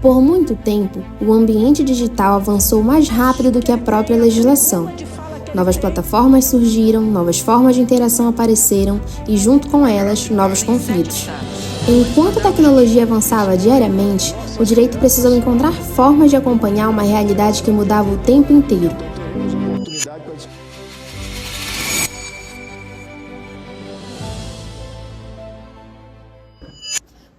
Por muito tempo, o ambiente digital avançou mais rápido do que a própria legislação. Novas plataformas surgiram, novas formas de interação apareceram e, junto com elas, novos conflitos. Enquanto a tecnologia avançava diariamente, o direito precisou encontrar formas de acompanhar uma realidade que mudava o tempo inteiro.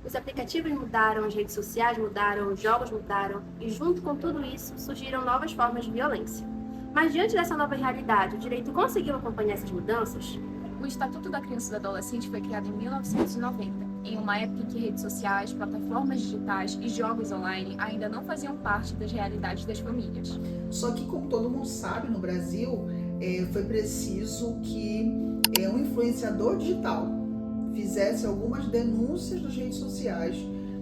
Os aplicativos mudaram, as redes sociais mudaram, os jogos mudaram e, junto com tudo isso, surgiram novas formas de violência. Mas, diante dessa nova realidade, o direito conseguiu acompanhar essas mudanças? O Estatuto da Criança e do Adolescente foi criado em 1990, em uma época em que redes sociais, plataformas digitais e jogos online ainda não faziam parte das realidades das famílias. Só que, como todo mundo sabe, no Brasil, foi preciso que um influenciador digital fizesse algumas denúncias nas redes sociais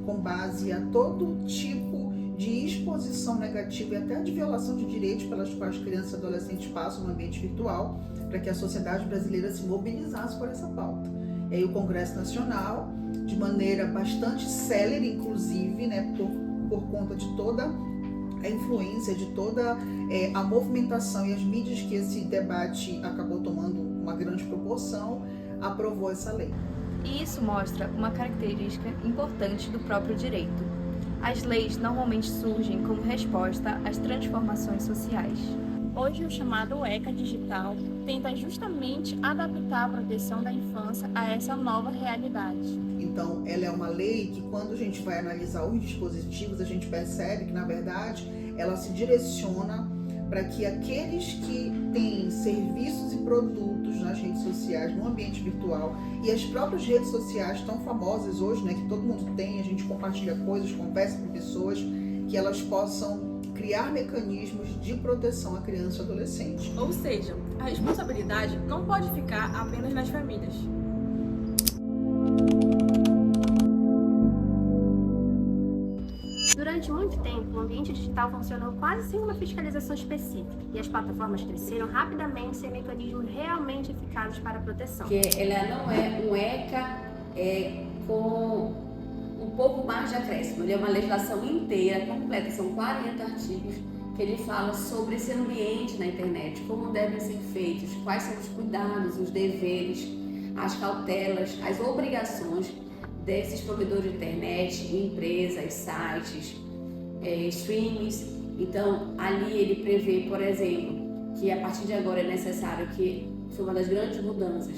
com base a todo tipo de exposição negativa e até de violação de direitos pelas quais crianças e adolescentes passam no ambiente virtual, para que a sociedade brasileira se mobilizasse por essa pauta. E aí o Congresso Nacional, de maneira bastante célere, inclusive, por conta de toda a influência, de toda a movimentação e as mídias que esse debate acabou tomando uma grande proporção, aprovou essa lei. E isso mostra uma característica importante do próprio direito. As leis normalmente surgem como resposta às transformações sociais. Hoje, o chamado ECA digital tenta justamente adaptar a proteção da infância a essa nova realidade. Então, ela é uma lei que, quando a gente vai analisar os dispositivos, a gente percebe que, na verdade, ela se direciona para que aqueles que têm serviços e produtos nas redes sociais, no ambiente virtual, e as próprias redes sociais tão famosas hoje, que todo mundo tem, a gente compartilha coisas, conversa com pessoas, que elas possam criar mecanismos de proteção à criança e ao adolescente. Ou seja, a responsabilidade não pode ficar apenas nas famílias. Durante muito tempo, o ambiente digital funcionou quase sem uma fiscalização específica e as plataformas cresceram rapidamente sem mecanismos realmente eficazes para a proteção. Que ela não é um ECA com um pouco mais de acréscimo, ele é uma legislação inteira, completa, são 40 artigos que ele fala sobre esse ambiente na internet, como devem ser feitos, quais são os cuidados, os deveres, as cautelas, as obrigações desses provedores de internet, empresas, sites, streams. Então, ali ele prevê, por exemplo, que a partir de agora é necessário que, foi uma das grandes mudanças,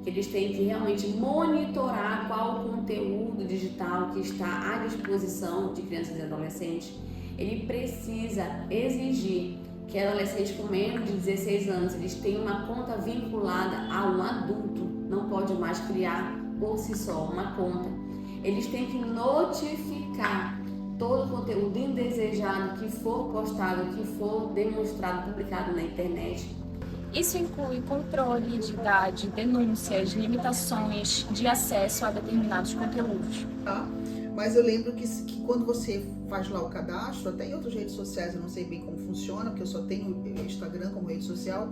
que eles têm que realmente monitorar qual o conteúdo digital que está à disposição de crianças e adolescentes. Ele precisa exigir que adolescentes com menos de 16 anos eles tenham uma conta vinculada a um adulto, não pode mais criar por si só uma conta. Eles têm que notificar todo o conteúdo indesejado que for postado, que for demonstrado, publicado na internet. Isso inclui controle de idade, denúncias, limitações de acesso a determinados conteúdos. Mas eu lembro que quando você faz lá o cadastro, até em outras redes sociais, eu não sei bem como funciona, porque eu só tenho o Instagram como rede social,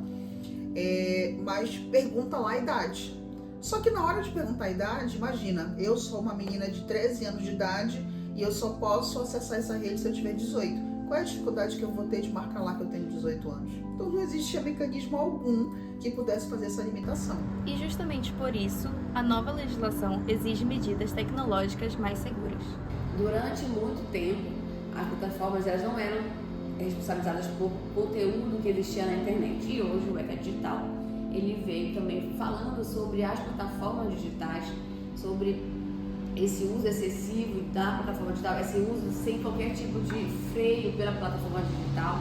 mas pergunta lá a idade. Só que na hora de perguntar a idade, imagina, eu sou uma menina de 13 anos de idade e eu só posso acessar essa rede se eu tiver 18. Qual é a dificuldade que eu vou ter de marcar lá que eu tenho 18 anos? Então não existia mecanismo algum que pudesse fazer essa limitação. E justamente por isso, a nova legislação exige medidas tecnológicas mais seguras. Durante muito tempo, as plataformas elas não eram responsabilizadas por conteúdo que existia na internet. E hoje o ECA Digital ele veio também falando sobre as plataformas digitais, sobre esse uso excessivo da plataforma digital, esse uso sem qualquer tipo de freio pela plataforma digital,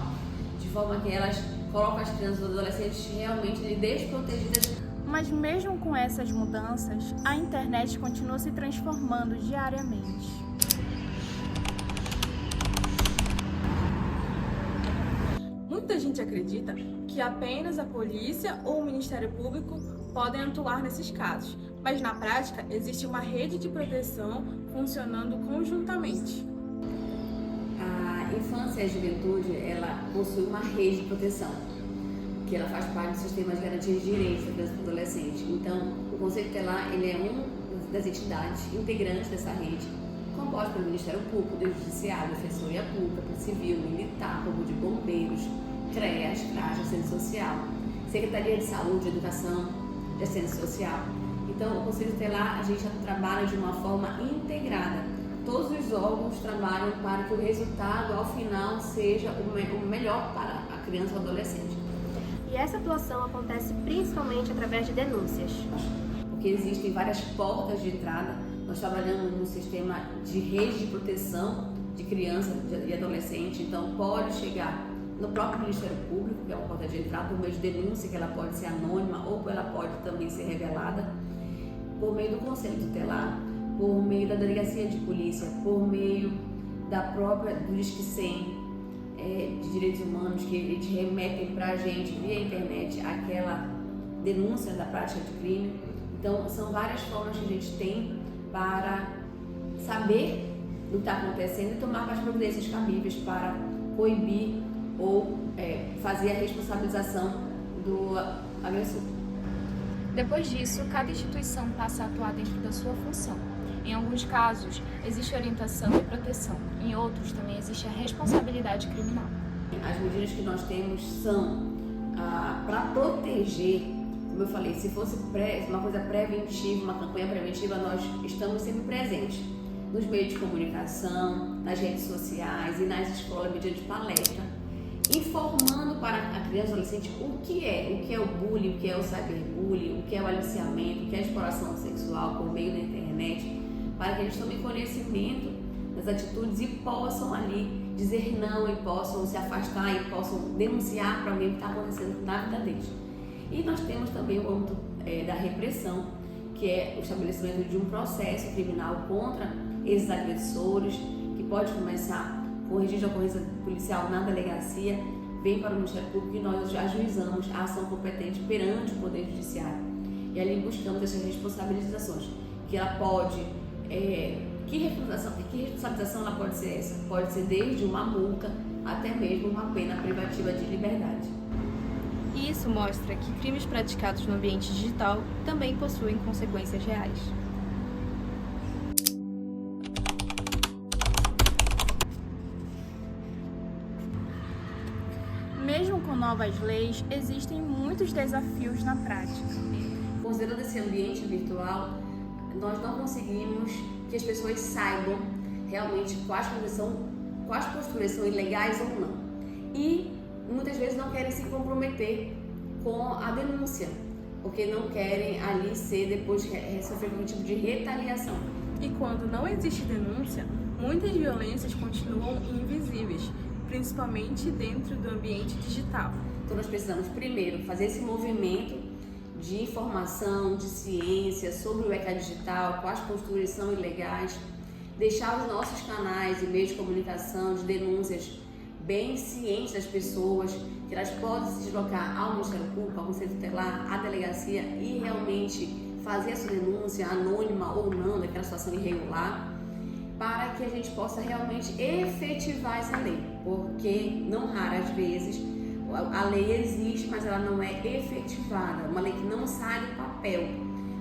de forma que elas colocam as crianças e adolescentes realmente desprotegidas. Mas mesmo com essas mudanças, a internet continua se transformando diariamente. Muita gente acredita que apenas a polícia ou o Ministério Público podem atuar nesses casos, mas na prática existe uma rede de proteção funcionando conjuntamente. A infância e a juventude, ela possui uma rede de proteção, que ela faz parte do sistema de garantia de direitos da criança e do adolescente. Então, o Conselho Tutelar ele é uma das entidades integrantes dessa rede composta pelo Ministério Público, do Judiciário, Defensoria Pública, Civil, Militar, Corpo de Bombeiros, CREAS, CRAS, Assistência Social, Secretaria de Saúde, Educação, de Assistência Social. Então, o Conselho Tutelar, a gente trabalha de uma forma integrada. Todos os órgãos trabalham para que o resultado, ao final, seja o melhor para a criança ou adolescente. E essa atuação acontece principalmente através de denúncias. Porque existem várias portas de entrada. Nós trabalhamos no sistema de rede de proteção de criança e adolescente, então pode chegar no próprio Ministério Público, que é uma porta de entrada, por meio de denúncia, que ela pode ser anônima ou ela pode também ser revelada, por meio do Conselho Tutelar, por meio da Delegacia de Polícia, por meio da própria do Disque 100 de Direitos Humanos, que eles remetem para a gente via internet aquela denúncia da prática de crime. Então, são várias formas que a gente tem para saber o que está acontecendo e tomar as providências cabíveis para coibir ou fazer a responsabilização do agressor. Depois disso, cada instituição passa a atuar dentro da sua função. Em alguns casos, existe orientação e proteção. Em outros, também existe a responsabilidade criminal. As medidas que nós temos são para proteger, como eu falei, se fosse uma coisa preventiva, uma campanha preventiva, nós estamos sempre presentes nos meios de comunicação, nas redes sociais e nas escolas mediante palestra, informando para a criança e adolescente o que é o bullying, o que é o cyberbullying, o que é o aliciamento, o que é a exploração sexual por meio da internet, para que eles tomem conhecimento das atitudes e possam ali dizer não e possam se afastar e possam denunciar para alguém o que está acontecendo na vida deles. E nós temos também o âmbito da repressão, que é o estabelecimento de um processo criminal contra esses agressores, que pode começar com registro de ocorrência policial na delegacia, vem para o Ministério Público e nós ajuizamos a ação competente perante o Poder Judiciário. E ali buscamos essas responsabilizações, que ela pode... Que responsabilização ela pode ser essa? Pode ser desde uma multa até mesmo uma pena privativa de liberdade. E isso mostra que crimes praticados no ambiente digital também possuem consequências reais. Mesmo com novas leis, existem muitos desafios na prática. Considerando esse ambiente virtual, nós não conseguimos que as pessoas saibam realmente quais posturas são ilegais ou não. E muitas vezes não querem se comprometer com a denúncia, porque não querem ali depois sofrer algum tipo de retaliação. E quando não existe denúncia, muitas violências continuam invisíveis, principalmente dentro do ambiente digital. Então nós precisamos primeiro fazer esse movimento de informação, de ciência sobre o ECA digital, quais posturas são ilegais, deixar os nossos canais e meios de comunicação, de denúncias bem cientes das pessoas, que elas podem se deslocar ao Ministério Público, ao Conselho Tutelar, à delegacia e realmente fazer essa denúncia anônima ou não daquela situação irregular, para que a gente possa realmente efetivar essa lei, porque não raras vezes a lei existe, mas ela não é efetivada, uma lei que não sai do papel.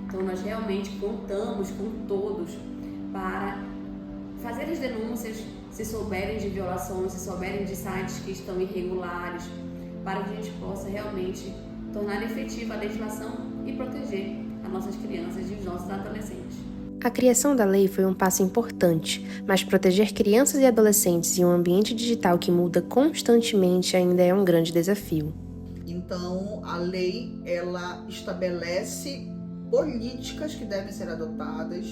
Então nós realmente contamos com todos para fazer as denúncias, se souberem de violações, se souberem de sites que estão irregulares, para que a gente possa realmente tornar efetiva a legislação e proteger as nossas crianças e os nossos adolescentes. A criação da lei foi um passo importante, mas proteger crianças e adolescentes em um ambiente digital que muda constantemente ainda é um grande desafio. Então, a lei, ela estabelece políticas que devem ser adotadas,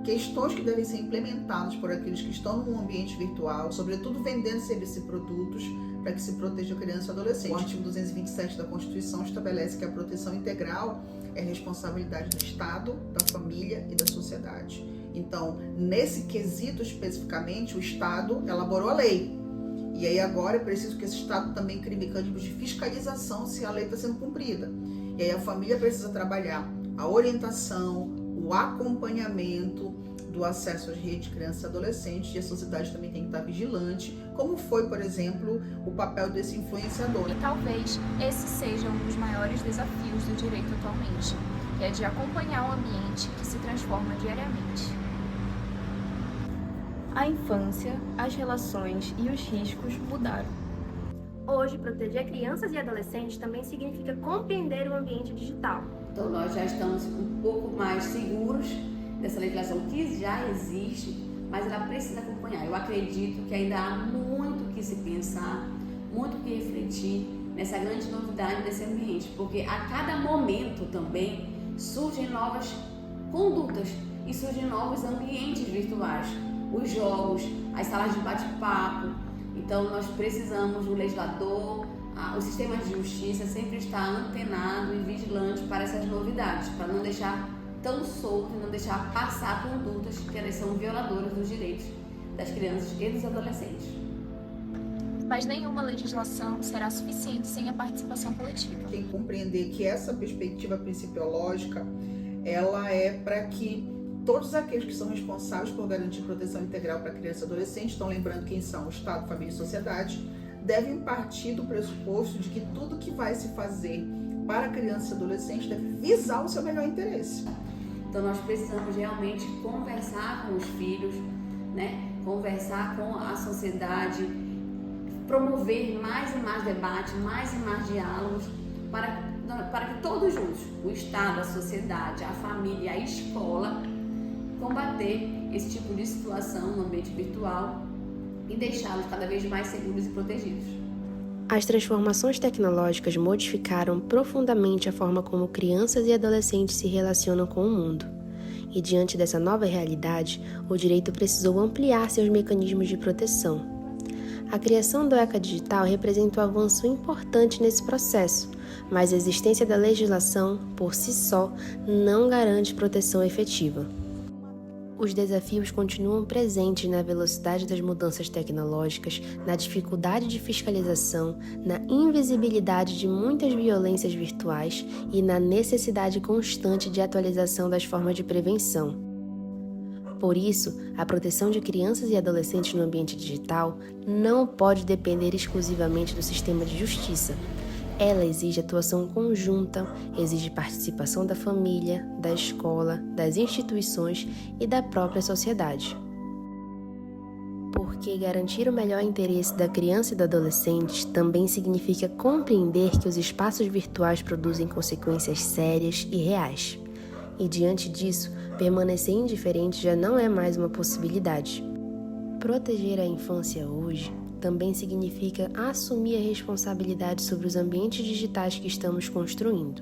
questões que devem ser implementadas por aqueles que estão no ambiente virtual, sobretudo vendendo serviços e produtos para que se proteja a criança e o adolescente. O artigo 227 da Constituição estabelece que a proteção integral é responsabilidade do Estado, da família e da sociedade. Então, nesse quesito especificamente, o Estado elaborou a lei. E aí agora é preciso que esse Estado também crie mecanismos de fiscalização se a lei está sendo cumprida. E aí a família precisa trabalhar a orientação, o acompanhamento do acesso às redes de crianças e adolescentes, e a sociedade também tem que estar vigilante, como foi, por exemplo, o papel desse influenciador. E talvez esse seja um dos maiores desafios do direito atualmente, que é de acompanhar o ambiente que se transforma diariamente. A infância, as relações e os riscos mudaram. Hoje, proteger crianças e adolescentes também significa compreender o ambiente digital. Então nós já estamos um pouco mais seguros dessa legislação que já existe, mas ela precisa acompanhar. Eu acredito que ainda há muito que se pensar, muito que refletir nessa grande novidade desse ambiente, porque a cada momento também surgem novas condutas e surgem novos ambientes virtuais, os jogos, as salas de bate-papo. Então nós precisamos, o legislador, o sistema de justiça sempre estar antenado e vigilante para essas novidades, para não deixar tão solto e não deixar passar condutas que elas são violadoras dos direitos das crianças e dos adolescentes. Mas nenhuma legislação será suficiente sem a participação coletiva. Tem que compreender que essa perspectiva principiológica, ela é para que todos aqueles que são responsáveis por garantir proteção integral para criança e adolescente, estão lembrando quem são o Estado, família e sociedade, devem partir do pressuposto de que tudo que vai se fazer para criança e adolescente deve visar o seu melhor interesse. Então nós precisamos realmente conversar com os filhos, conversar com a sociedade, promover mais e mais debate, mais e mais diálogos, para que todos juntos, o Estado, a sociedade, a família, a escola, combater esse tipo de situação no ambiente virtual e deixá-los cada vez mais seguros e protegidos. As transformações tecnológicas modificaram profundamente a forma como crianças e adolescentes se relacionam com o mundo. E diante dessa nova realidade, o direito precisou ampliar seus mecanismos de proteção. A criação do ECA Digital representa um avanço importante nesse processo, mas a existência da legislação, por si só, não garante proteção efetiva. Os desafios continuam presentes na velocidade das mudanças tecnológicas, na dificuldade de fiscalização, na invisibilidade de muitas violências virtuais e na necessidade constante de atualização das formas de prevenção. Por isso, a proteção de crianças e adolescentes no ambiente digital não pode depender exclusivamente do sistema de justiça. Ela exige atuação conjunta, exige participação da família, da escola, das instituições e da própria sociedade. Porque garantir o melhor interesse da criança e do adolescente também significa compreender que os espaços virtuais produzem consequências sérias e reais. E diante disso, permanecer indiferente já não é mais uma possibilidade. Proteger a infância hoje também significa assumir a responsabilidade sobre os ambientes digitais que estamos construindo.